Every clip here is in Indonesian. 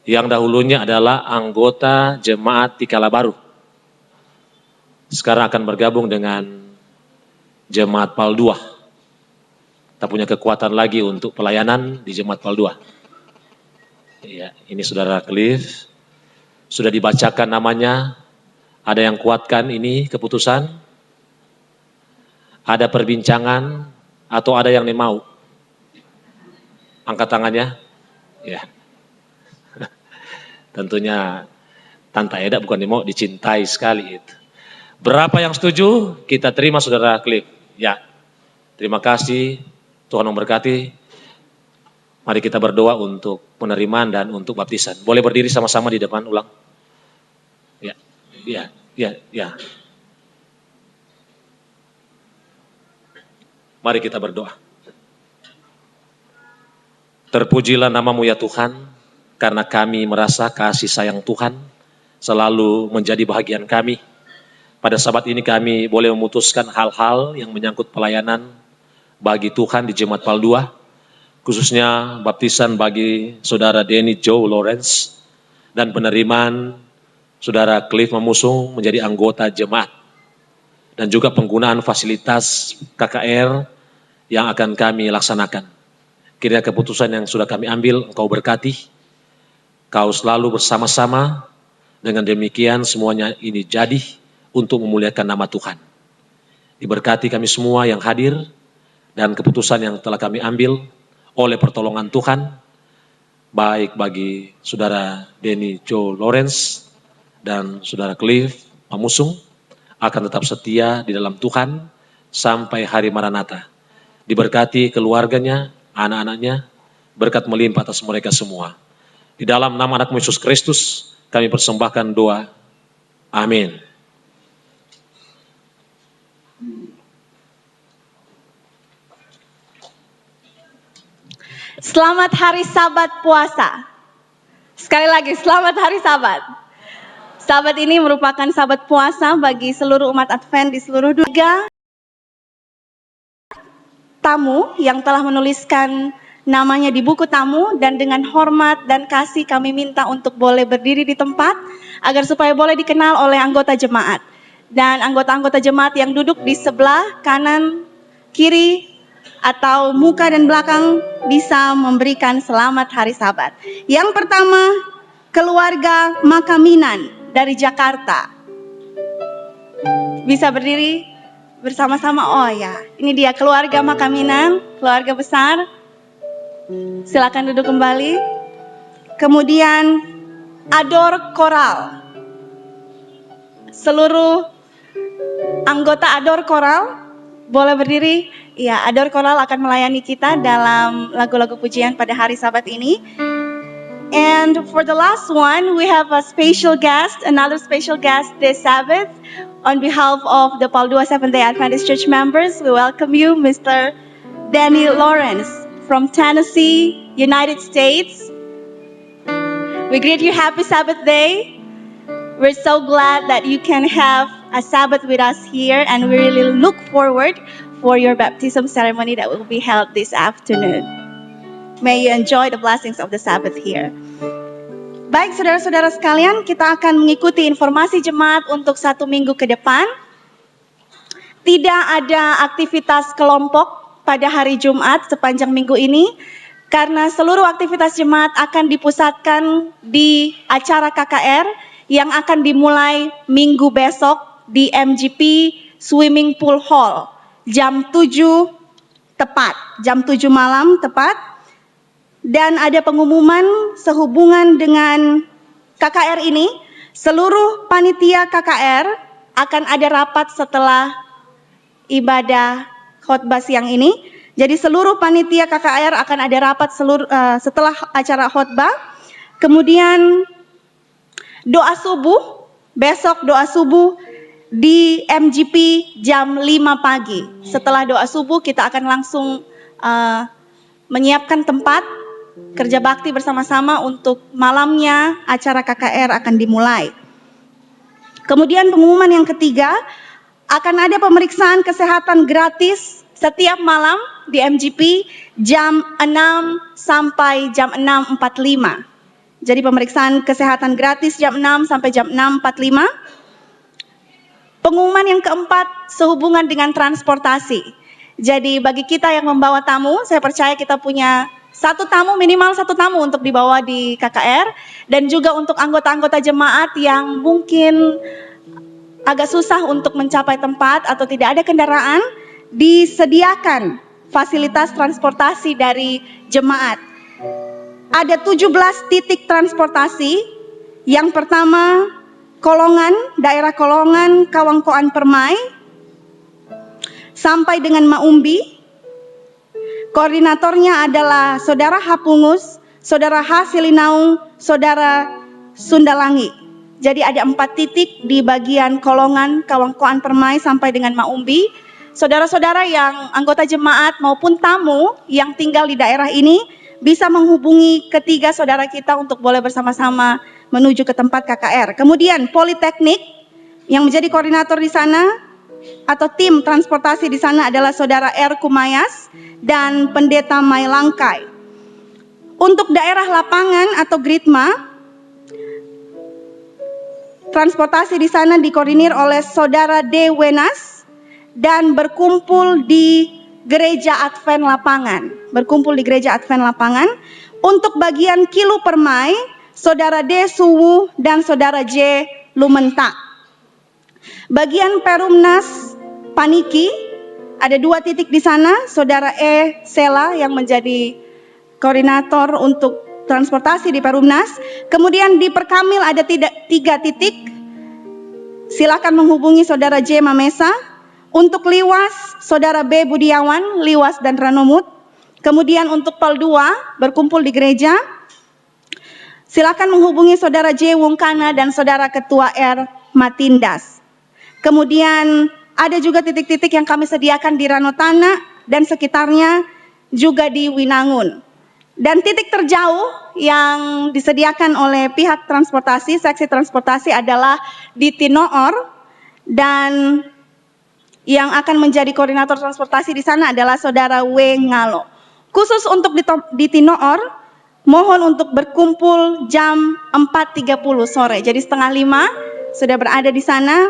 yang dahulunya adalah anggota jemaat di Kalabaru. Sekarang akan bergabung dengan jemaat PAL 2. Kita punya kekuatan lagi untuk pelayanan di jemaat PAL 2. Ya, ini Saudara Cliff. Sudah dibacakan namanya. Ada yang kuatkan ini keputusan? Ada perbincangan atau ada yang mau? Angkat tangannya. Ya. Tentunya Tante Eda bukan mau dicintai sekali itu. Berapa yang setuju? Kita terima Saudara Cliff. Ya. Terima kasih. Tuhan memberkati. Mari kita berdoa untuk penerimaan dan untuk baptisan. Boleh berdiri sama-sama di depan ulang. Ya. Mari kita berdoa. Terpujilah nama-Mu ya Tuhan, karena kami merasa kasih sayang Tuhan selalu menjadi bahagian kami. Pada sabat ini kami boleh memutuskan hal-hal yang menyangkut pelayanan bagi Tuhan di Jemaat PAL 2, khususnya baptisan bagi Saudara Denny Joe Lawrence dan penerimaan Saudara Cliff Mamusung menjadi anggota jemaat, dan juga penggunaan fasilitas KKR yang akan kami laksanakan. Kiranya keputusan yang sudah kami ambil Engkau berkati, Kau selalu bersama-sama, dengan demikian semuanya ini jadi untuk memuliakan nama Tuhan. Diberkati kami semua yang hadir, dan keputusan yang telah kami ambil oleh pertolongan Tuhan, baik bagi Saudara Denny Joe Lawrence dan Saudara Cliff Mamusung, akan tetap setia di dalam Tuhan sampai hari Maranatha. Diberkati keluarganya, anak-anaknya, berkat melimpah atas mereka semua. Di dalam nama anak Yesus Kristus, kami persembahkan doa. Amin. Selamat hari Sabat puasa. Sekali lagi, selamat hari Sabat. Sabat ini merupakan Sabat puasa bagi seluruh umat Advent di seluruh dunia. Tamu yang telah menuliskan namanya di buku tamu, dan dengan hormat dan kasih kami minta untuk boleh berdiri di tempat agar supaya boleh dikenal oleh anggota jemaat. Dan anggota-anggota jemaat yang duduk di sebelah kanan, kiri, atau muka dan belakang bisa memberikan selamat hari Sabat. Yang pertama, keluarga Makaminan dari Jakarta. Bisa berdiri bersama-sama. Oh ya, ini dia keluarga Makaminan, keluarga besar. Silakan duduk kembali. Kemudian Ador Koral. Seluruh anggota Ador Koral boleh berdiri. Ya, Ador Koral akan melayani kita dalam lagu-lagu pujian pada hari Sabat ini. And for the last one, we have a special guest, another special guest this Sabbath. On behalf of the PAL 2 Seventh-day Adventist Church members, we welcome you, Mr. Denny Lawrence from Tennessee, United States. We greet you happy Sabbath day. We're so glad that you can have a Sabbath with us here, and we really look forward for your baptism ceremony that will be held this afternoon. May you enjoy the blessings of the Sabbath here. Baik saudara-saudara sekalian, kita akan mengikuti informasi jemaat untuk 1 minggu ke depan. Tidak ada aktivitas kelompok pada hari Jumat sepanjang minggu ini, karena seluruh aktivitas jemaat akan dipusatkan di acara KKR yang akan dimulai minggu besok di MGP Swimming Pool Hall jam 7 tepat, jam 7 malam tepat. Dan ada pengumuman sehubungan dengan KKR ini, seluruh panitia KKR akan ada rapat setelah ibadah khotbah siang ini. Jadi seluruh panitia KKR akan ada rapat setelah acara khotbah. Kemudian doa subuh, besok doa subuh di MGP jam 5 pagi. Setelah doa subuh kita akan langsung menyiapkan tempat kerja bakti bersama-sama untuk malamnya acara KKR akan dimulai. Kemudian pengumuman yang ketiga, akan ada pemeriksaan kesehatan gratis setiap malam di MGP jam 6 sampai jam 6.45. Jadi pemeriksaan kesehatan gratis jam 6 sampai jam 6.45. Pengumuman yang keempat sehubungan dengan transportasi. Jadi bagi kita yang membawa tamu, saya percaya kita punya minimal satu tamu untuk dibawa di KKR. Dan juga untuk anggota-anggota jemaat yang mungkin agak susah untuk mencapai tempat atau tidak ada kendaraan, disediakan fasilitas transportasi dari jemaat. Ada 17 titik transportasi. Yang pertama, Kolongan, daerah Kolongan, Kawangkoan Permai, sampai dengan Maumbi. Koordinatornya adalah Saudara Hapungus, Saudara H. Silinaung, Saudara Sundalangi. Jadi ada 4 titik di bagian Kolongan, Kawangkoan Permai, sampai dengan Maumbi. Saudara-saudara yang anggota jemaat maupun tamu yang tinggal di daerah ini bisa menghubungi ketiga saudara kita untuk boleh bersama-sama menuju ke tempat KKR. Kemudian Politeknik yang menjadi koordinator di sana atau tim transportasi di sana adalah Saudara R. Kumayas dan Pendeta Mailangkai. Untuk daerah lapangan atau Gritma, transportasi di sana dikoordinir oleh Saudara D. Wenas dan berkumpul di Gereja Advent Lapangan. Untuk bagian Kilu Permai, Saudara D. Suwu dan Saudara J. Lumentak. Bagian Perumnas Paniki, ada 2 titik di sana, Saudara E. Sela yang menjadi koordinator untuk transportasi di Perumnas. Kemudian di Perkamil ada 3 titik, silakan menghubungi Saudara J. Mamesa. Untuk Liwas, Saudara B. Budiawan, Liwas dan Ranomut. Kemudian untuk Pal 2, berkumpul di gereja, silakan menghubungi Saudara J. Wungkana dan Saudara Ketua R. Matindas. Kemudian ada juga titik-titik yang kami sediakan di Ranotana dan sekitarnya, juga di Winangun. Dan titik terjauh yang disediakan oleh pihak transportasi, seksi transportasi adalah di Tinoor, dan yang akan menjadi koordinator transportasi di sana adalah Saudara W. Ngalo. Khusus untuk di Tinoor, mohon untuk berkumpul jam 4.30 sore. Jadi 4:30 sudah berada di sana,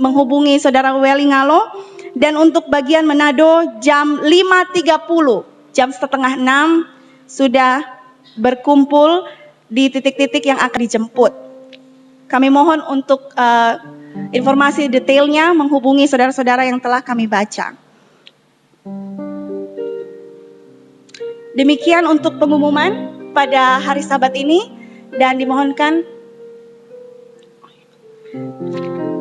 menghubungi Saudara Weli Ngalo. Dan untuk bagian Manado jam 5.30, jam 5:30 sudah berkumpul di titik-titik yang akan dijemput. Kami mohon untuk informasi detailnya menghubungi saudara-saudara yang telah kami baca. Demikian untuk pengumuman pada hari Sabat ini, dan dimohonkan,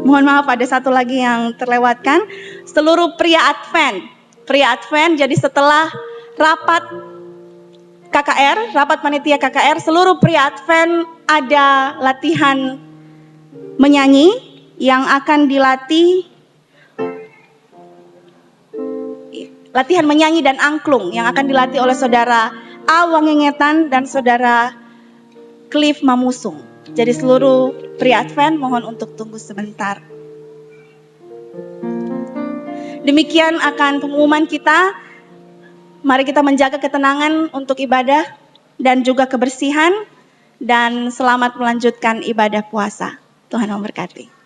mohon maaf ada satu lagi yang terlewatkan, seluruh pria Advent, jadi setelah rapat KKR, rapat panitia KKR, seluruh pria Advent ada latihan menyanyi yang akan dilatih, latihan menyanyi dan angklung yang akan dilatih oleh Saudara A. Wangengetan dan Saudara Cliff Mamusung. Jadi seluruh pria Advent mohon untuk tunggu sebentar. Demikian akan pengumuman kita. Mari kita menjaga ketenangan untuk ibadah dan juga kebersihan, dan selamat melanjutkan ibadah puasa. Tuhan memberkati.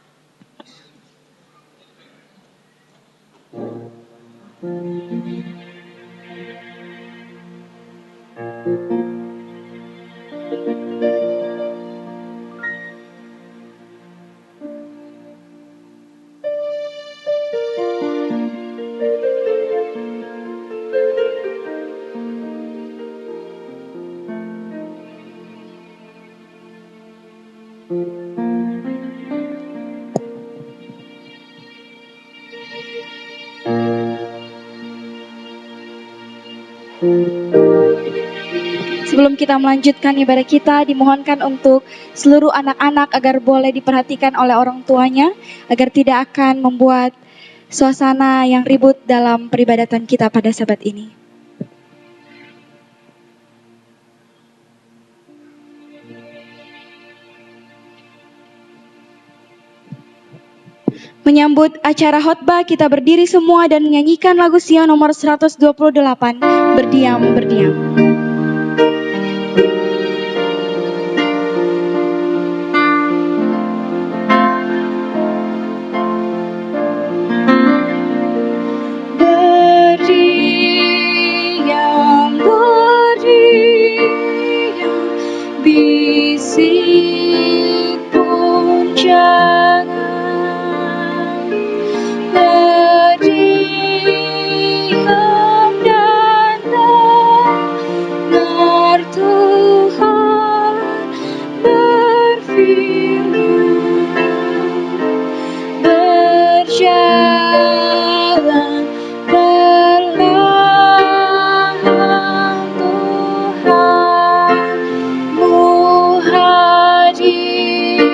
Sebelum kita melanjutkan ibadah kita, dimohonkan untuk seluruh anak-anak agar boleh diperhatikan oleh orang tuanya, agar tidak akan membuat suasana yang ribut dalam peribadatan kita pada Sabat ini. Menyambut acara khotbah, kita berdiri semua dan menyanyikan lagu Sion nomor 128, Berdiam, Berdiam. Sebisik pun jangan berdiam dan dengar Tuhan berfirman. Berjalan perlahan, Tuhanmu hadir.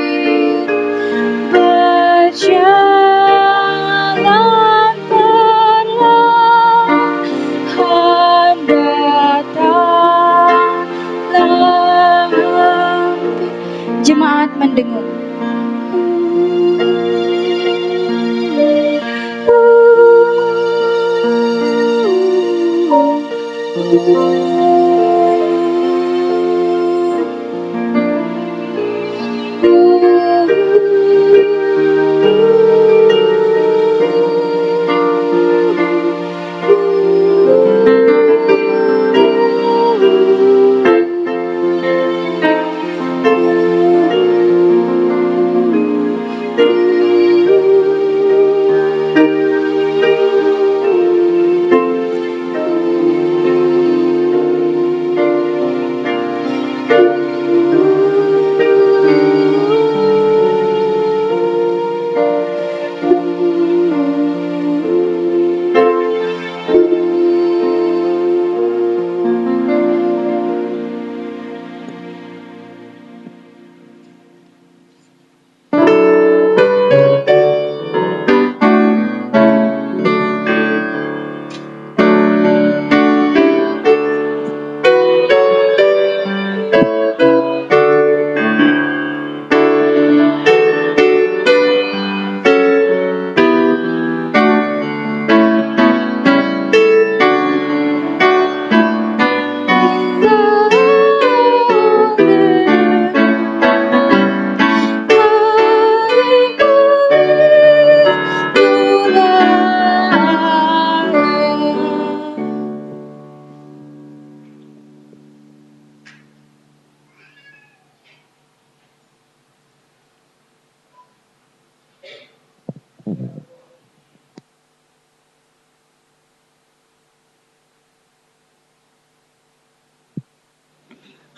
Berjalan perlahan, datanglah. Jemaat mendengung.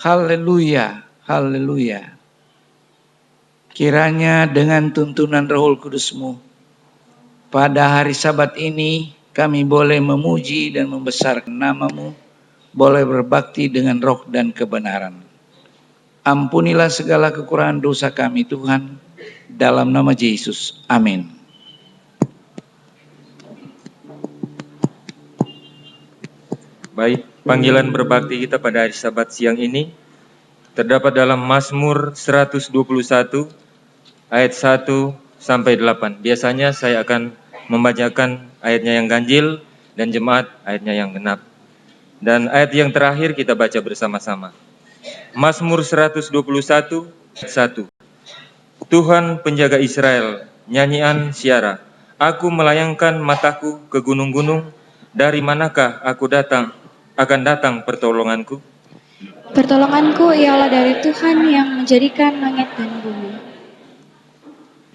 Haleluya, haleluya. Kiranya dengan tuntunan Roh Kudus-Mu, pada hari Sabat ini kami boleh memuji dan membesarkan nama-Mu, boleh berbakti dengan roh dan kebenaran. Ampunilah segala kekurangan dosa kami Tuhan, dalam nama Yesus. Amin. Baik, panggilan berbakti kita pada hari Sabat siang ini terdapat dalam Mazmur 121 ayat 1 sampai 8. Biasanya saya akan membacakan ayatnya yang ganjil dan jemaat ayatnya yang genap. Dan ayat yang terakhir kita baca bersama-sama. Mazmur 121 ayat 1. Tuhan penjaga Israel, nyanyian siara. Aku melayangkan mataku ke gunung-gunung, dari manakah akan datang pertolonganku? Pertolonganku ialah dari Tuhan yang menjadikan langit dan bumi.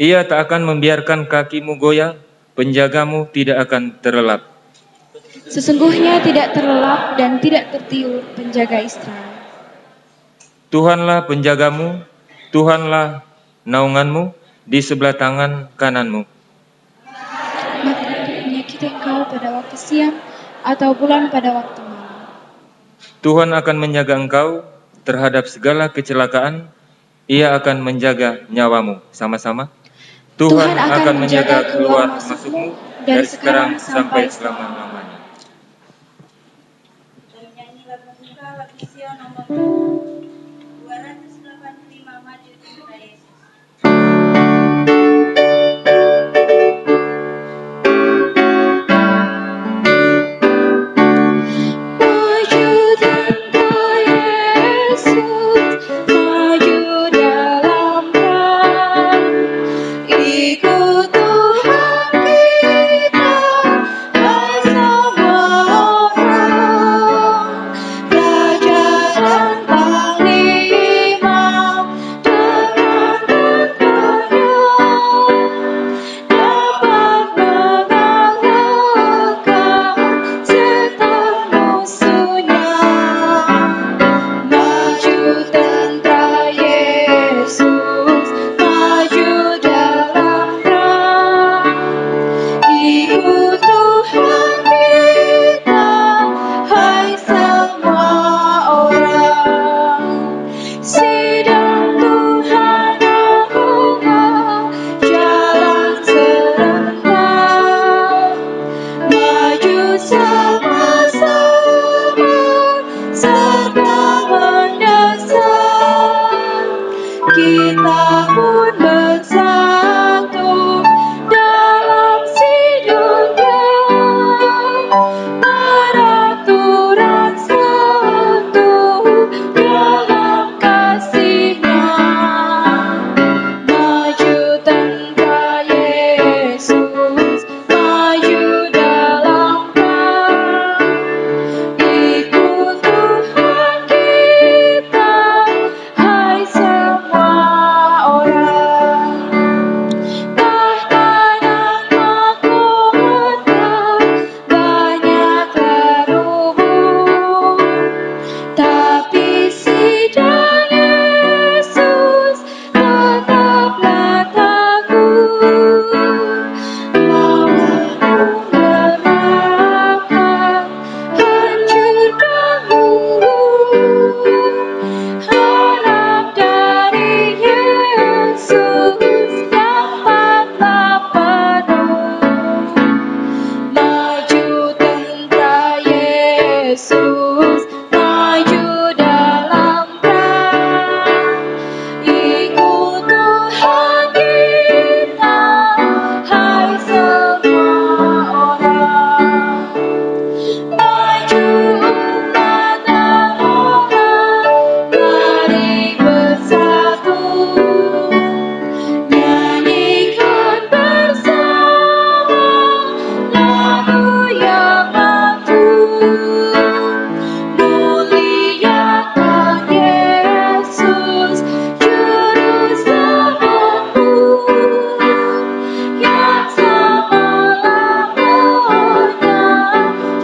Ia tak akan membiarkan kakimu goyah, penjagamu tidak akan terlelap. Sesungguhnya tidak terlelap dan tidak tertiur penjaga Israel. Tuhanlah penjagamu, Tuhanlah naunganmu di sebelah tangan kananmu. Maka tidak menyakiti engkau pada waktu siang atau bulan pada waktu malam. Tuhan akan menjaga engkau terhadap segala kecelakaan. Ia akan menjaga nyawamu. Sama-sama. Tuhan akan menjaga keluar masukmu dari sekarang sampai selama-lamanya. Nyanyi lagu kita, lagu Sion nomor 285, Maju Cinta Yesus. Ikut Tuhan kita bersama. sidang Tuhan Allah, jalan serentak, maju sama-sama serta mendesak, kita pun bersatu dalam sidangnya, peraturan satu dalam kasihnya, maju tentara Yesus, maju dalam perang, ikut Tuhan kita, hai semua orang. Tahta dan mahkota banyak terhubung, tapi sidang Yesus tetaplah teguh. Maulah menerapkan, hancurkan musuh, harap dari Yesus dapatlah penuh. Maju tentara Yesus, maju dalam perang, ikut Tuhan kita, hai semua orang. Maju umat Allah, mari bersatu, nyanyikan bersama lagu yang mantul, muliakan Yesus juru selamatmu, yang selama-lamanya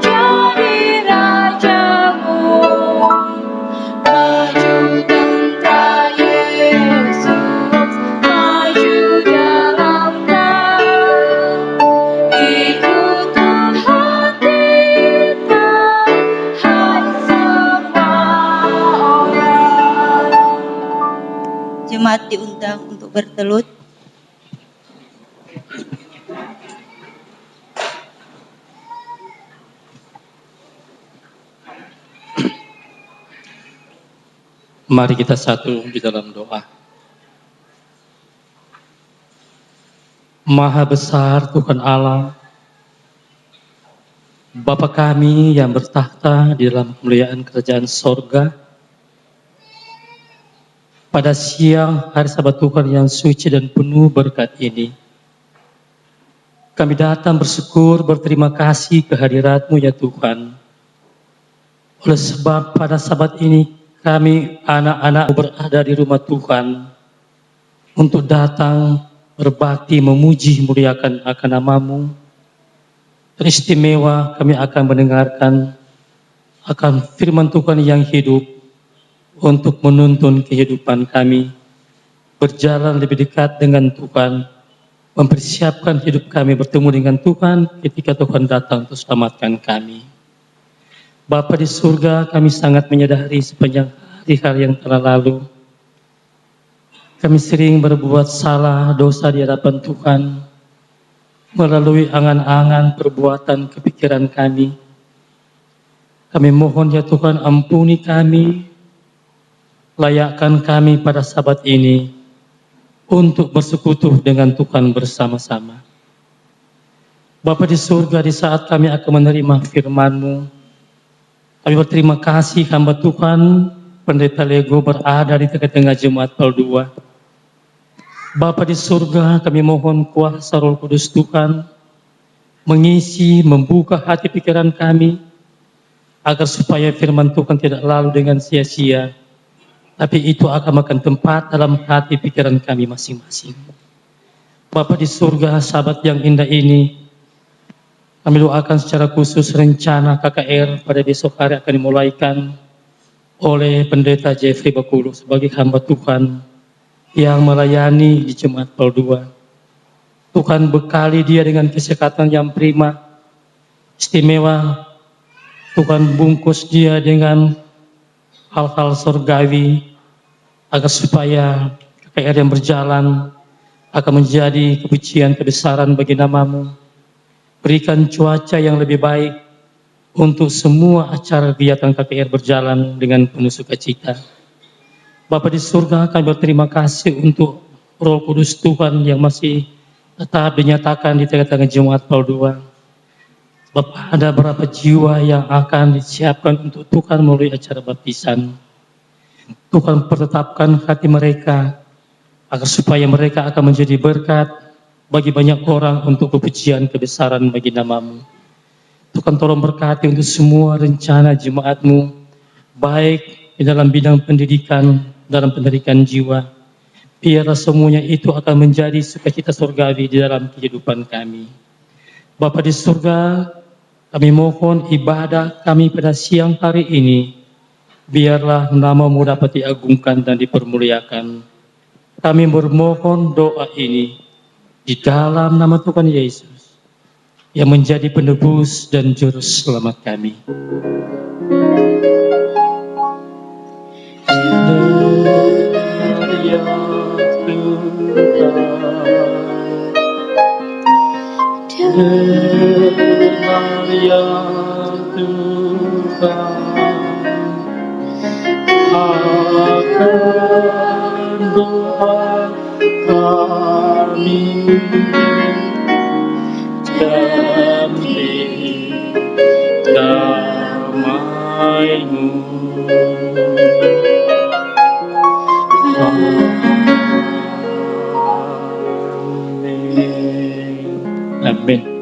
jadi rajamu. Maju tentara Yesus, maju dalam perang, ikut Tuhan kita, hai semua orang. Jemaat diundang untuk bertelut. Mari kita satu di dalam doa. Maha besar Tuhan Allah, Bapa kami yang bertakhta di dalam kemuliaan kerajaan sorga, pada siang hari Sabat Tuhan yang suci dan penuh berkat ini, kami datang bersyukur, berterima kasih kehadirat-Mu ya Tuhan. Oleh sebab pada Sabat ini kami anak-anak berada di rumah Tuhan untuk datang berbakti, memuji, muliakan akan nama-Mu. Teristimewa kami akan mendengarkan akan firman Tuhan yang hidup untuk menuntun kehidupan kami, berjalan lebih dekat dengan Tuhan, mempersiapkan hidup kami bertemu dengan Tuhan ketika Tuhan datang untuk selamatkan kami. Bapa di surga, kami sangat menyadari sepanjang hari-hari yang telah lalu, kami sering berbuat salah, dosa di hadapan Tuhan, melalui angan-angan, perbuatan, kepikiran kami. Kami mohon ya Tuhan, ampuni kami, layakkan kami pada Sabat ini untuk bersekutu dengan Tuhan bersama-sama. Bapa di surga, di saat kami akan menerima firman-Mu, kami berterima kasih hamba Tuhan, Pendeta Lego berada di tengah-tengah jemaat Pel 2. Bapa di surga, kami mohon kuasa Roh Kudus Tuhan mengisi, membuka hati pikiran kami, agar supaya firman Tuhan tidak lalu dengan sia-sia, tapi itu akan makan tempat dalam hati pikiran kami masing-masing. Bapa di surga, Sabat yang indah ini, kami doakan secara khusus rencana KKR pada besok hari akan dimulaikan oleh Pendeta Jeffrey Bakulu sebagai hamba Tuhan yang melayani di Jemaat Pel 2. Tuhan bekali dia dengan kesehatan yang prima, istimewa. Tuhan bungkus dia dengan hal-hal surgawi agar supaya KKR yang berjalan akan menjadi kepujian kebesaran bagi nama-Mu. Berikan cuaca yang lebih baik untuk semua acara kegiatan KKR berjalan dengan penuh sukacita. Bapa di surga, kami berterima kasih untuk Roh Kudus Tuhan yang masih tetap dinyatakan di tengah-tengah Jemaat Paul II. Bapak, ada berapa jiwa yang akan disiapkan untuk Tuhan melalui acara baptisan. Tuhan pertetapkan hati mereka agar supaya mereka akan menjadi berkat bagi banyak orang untuk kepujian kebesaran bagi nama-Mu. Tuhan tolong berkati untuk semua rencana jemaat-Mu, baik di dalam bidang pendidikan, dalam pendidikan jiwa. Biarlah semuanya itu akan menjadi sukacita surgawi di dalam kehidupan kami. Bapa di surga, kami mohon ibadah kami pada siang hari ini, biarlah nama-Mu dapat diagungkan dan dipermuliakan. Kami bermohon doa ini di dalam nama Tuhan Yesus yang menjadi penebus dan juru selamat kami. Doa kami demi damai-Mu. Amin.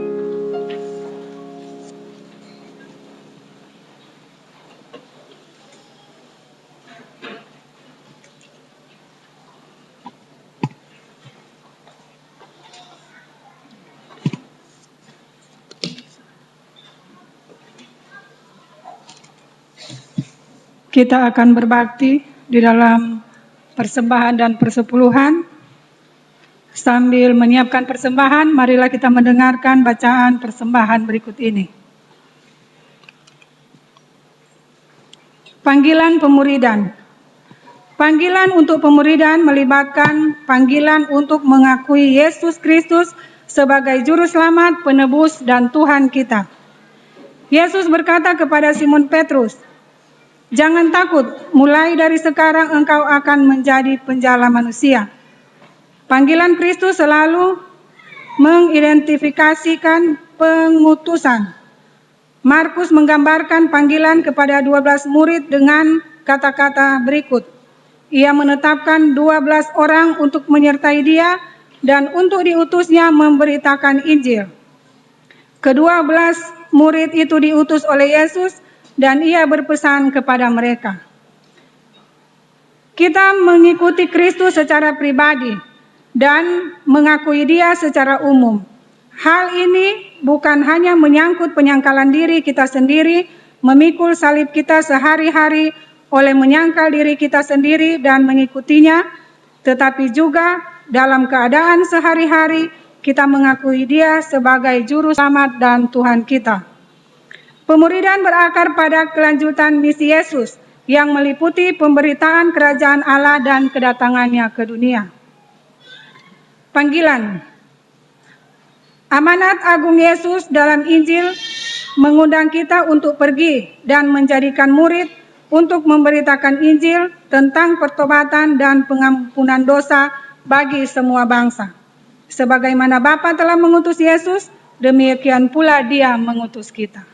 Kita akan berbakti di dalam persembahan dan persepuluhan. Sambil menyiapkan persembahan, marilah kita mendengarkan bacaan persembahan berikut ini. Panggilan pemuridan. Panggilan untuk pemuridan melibatkan panggilan untuk mengakui Yesus Kristus sebagai juru selamat, penebus, dan Tuhan kita. Yesus berkata kepada Simon Petrus, "Jangan takut, mulai dari sekarang engkau akan menjadi penjala manusia." Panggilan Kristus selalu mengidentifikasikan pengutusan. Markus menggambarkan panggilan kepada 12 murid dengan kata-kata berikut. Ia menetapkan 12 orang untuk menyertai dia dan untuk diutusnya memberitakan Injil. Ke-12 murid itu diutus oleh Yesus dan ia berpesan kepada mereka. Kita mengikuti Kristus secara pribadi dan mengakui dia secara umum. Hal ini bukan hanya menyangkut penyangkalan diri kita sendiri, memikul salib kita sehari-hari oleh menyangkal diri kita sendiri dan mengikutinya, tetapi juga dalam keadaan sehari-hari kita mengakui dia sebagai juru selamat dan Tuhan kita. Pemuridan berakar pada kelanjutan misi Yesus yang meliputi pemberitaan kerajaan Allah dan kedatangannya ke dunia. Panggilan. Amanat agung Yesus dalam Injil mengundang kita untuk pergi dan menjadikan murid untuk memberitakan Injil tentang pertobatan dan pengampunan dosa bagi semua bangsa. Sebagaimana Bapa telah mengutus Yesus, demikian pula Dia mengutus kita.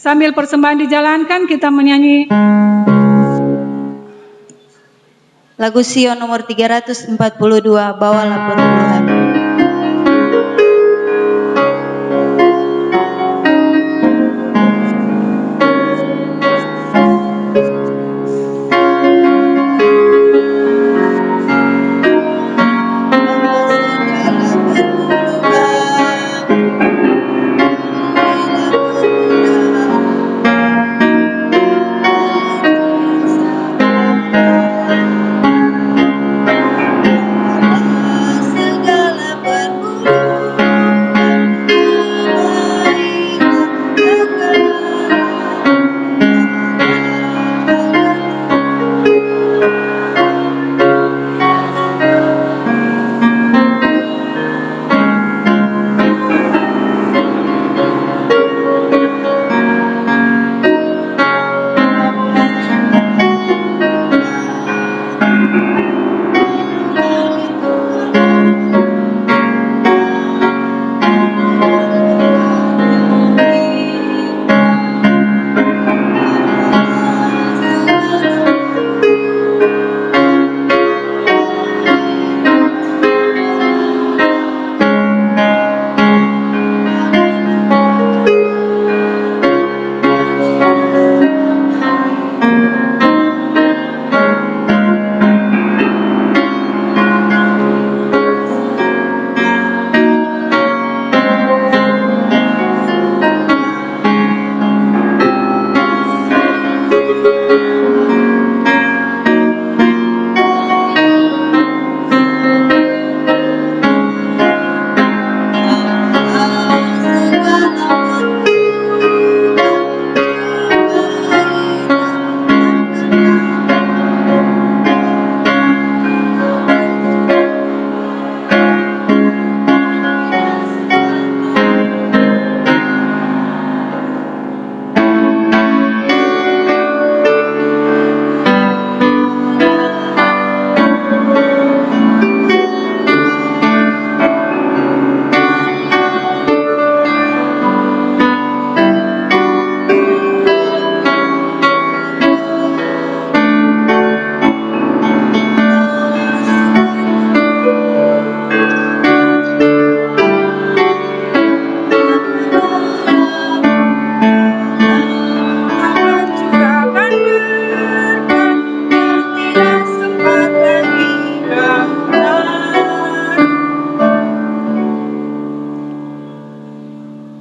Sambil persembahan dijalankan, kita menyanyi lagu Sion nomor 342, Bawalah Perubahan. Segala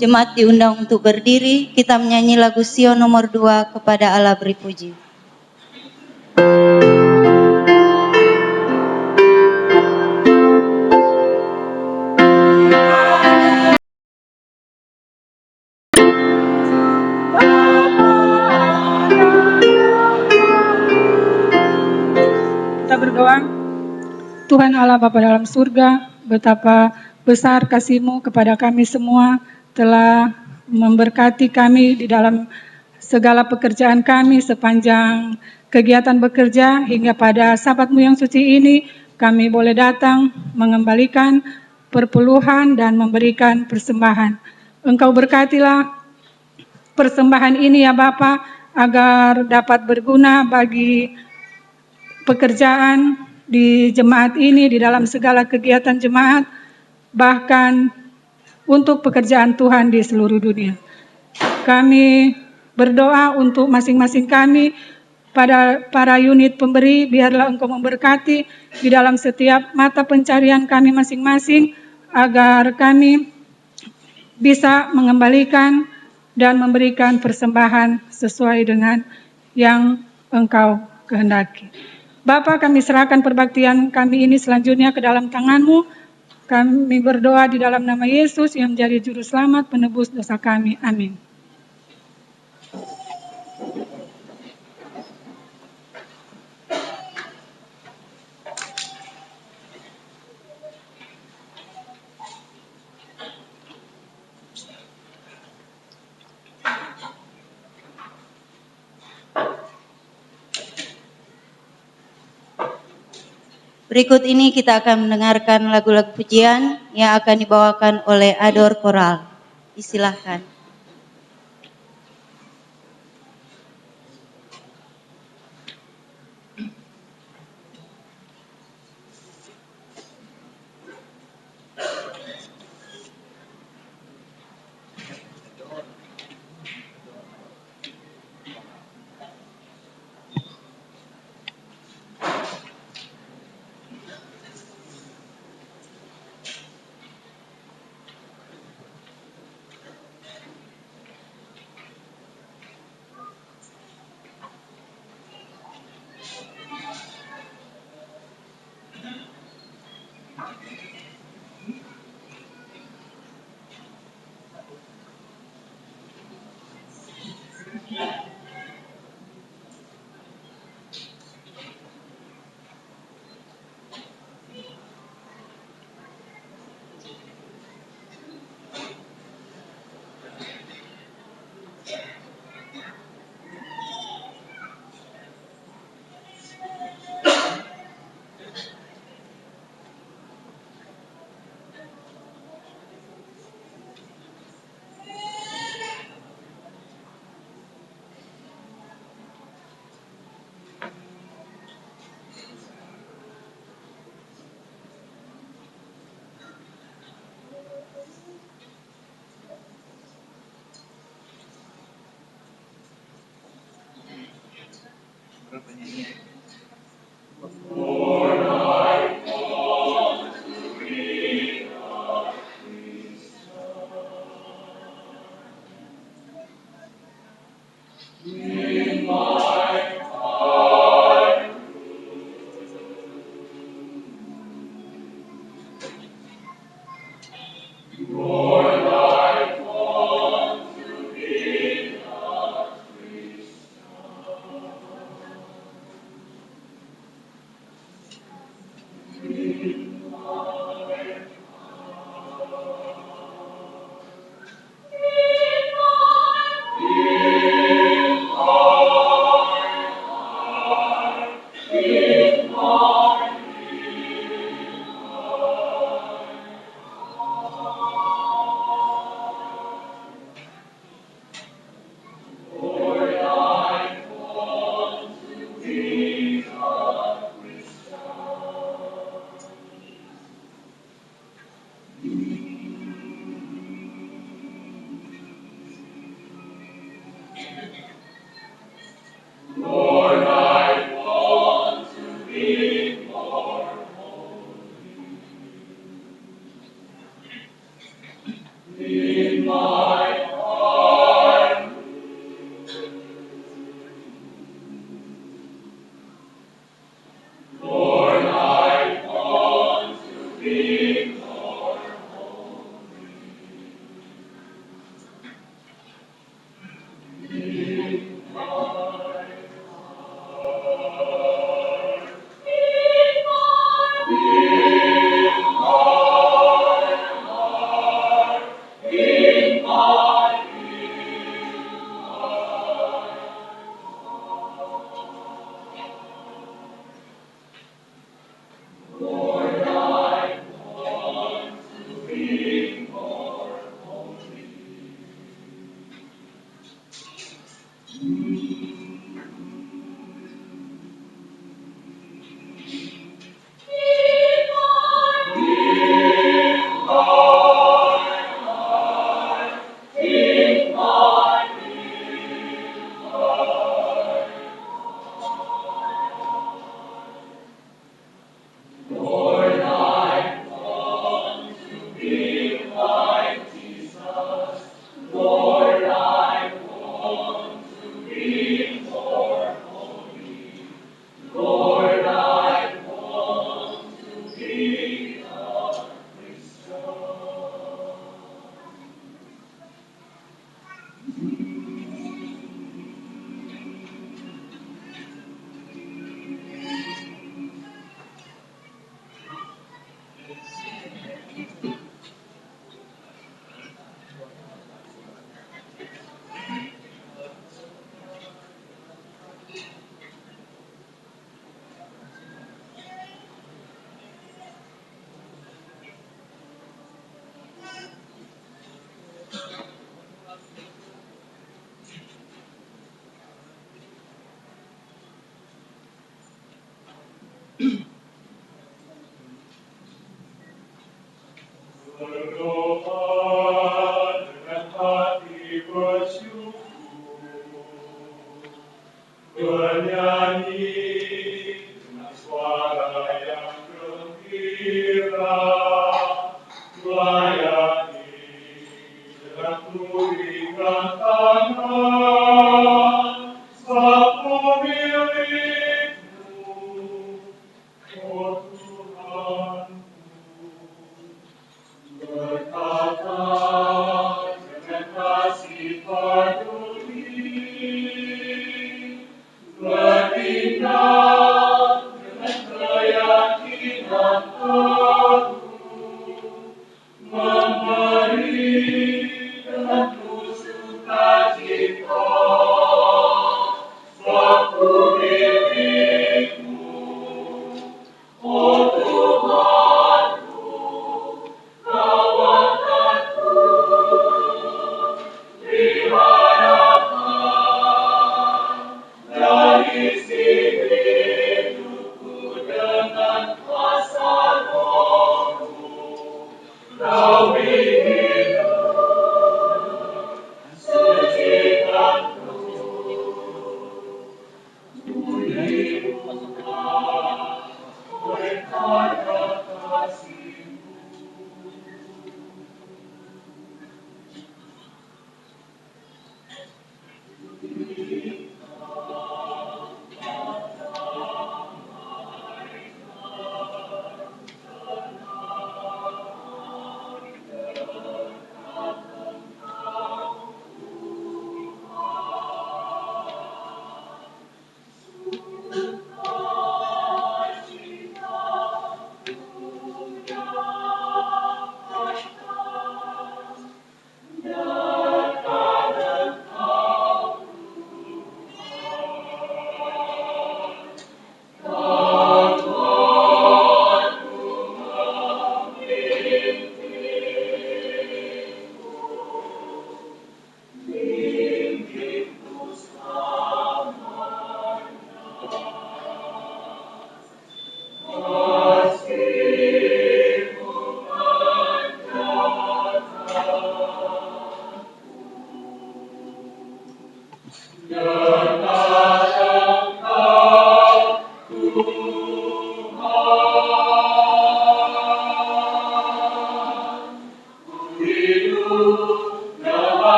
Jemaat diundang untuk berdiri, kita menyanyi lagu Sion nomor 2, Kepada Allah Beri Puji. Kita berdoa. Tuhan Allah Bapa dalam surga, betapa besar kasih-Mu kepada kami semua, telah memberkati kami di dalam segala pekerjaan kami sepanjang kegiatan bekerja hingga pada Sabat-Mu yang suci ini kami boleh datang mengembalikan perpuluhan dan memberikan persembahan. Engkau berkatilah persembahan ini ya Bapa, agar dapat berguna bagi pekerjaan di jemaat ini, di dalam segala kegiatan jemaat, bahkan untuk pekerjaan Tuhan di seluruh dunia. Kami berdoa untuk masing-masing kami, pada para unit pemberi, biarlah Engkau memberkati di dalam setiap mata pencarian kami masing-masing, agar kami bisa mengembalikan dan memberikan persembahan sesuai dengan yang Engkau kehendaki. Bapa, kami serahkan perbaktian kami ini selanjutnya ke dalam tangan-Mu. Kami berdoa di dalam nama Yesus yang menjadi juru selamat penebus dosa kami. Amin. Berikut ini kita akan mendengarkan lagu-lagu pujian yang akan dibawakan oleh Ador Koral. Disilahkan.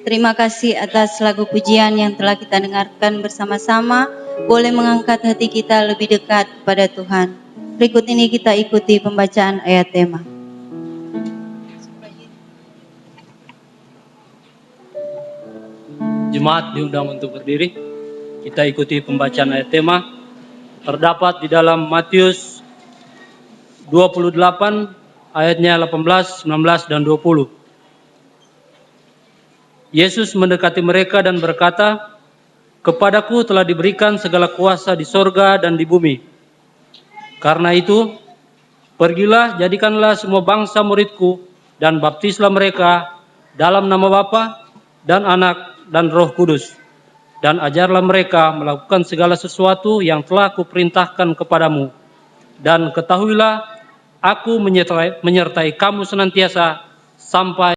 Terima kasih atas lagu pujian yang telah kita dengarkan bersama-sama. Boleh mengangkat hati kita lebih dekat pada Tuhan. Berikut ini kita ikuti pembacaan ayat tema. Jemaat diundang untuk berdiri. Kita ikuti pembacaan ayat tema. Terdapat di dalam Matius 28 ayatnya 18, 19, dan 20. Yesus mendekati mereka dan berkata, "Kepadaku telah diberikan segala kuasa di sorga dan di bumi. Karena itu, pergilah, jadikanlah semua bangsa muridku, dan baptislah mereka dalam nama Bapa dan Anak dan Roh Kudus. Dan ajarlah mereka melakukan segala sesuatu yang telah kuperintahkan kepadamu. Dan ketahuilah, aku menyertai kamu senantiasa sampai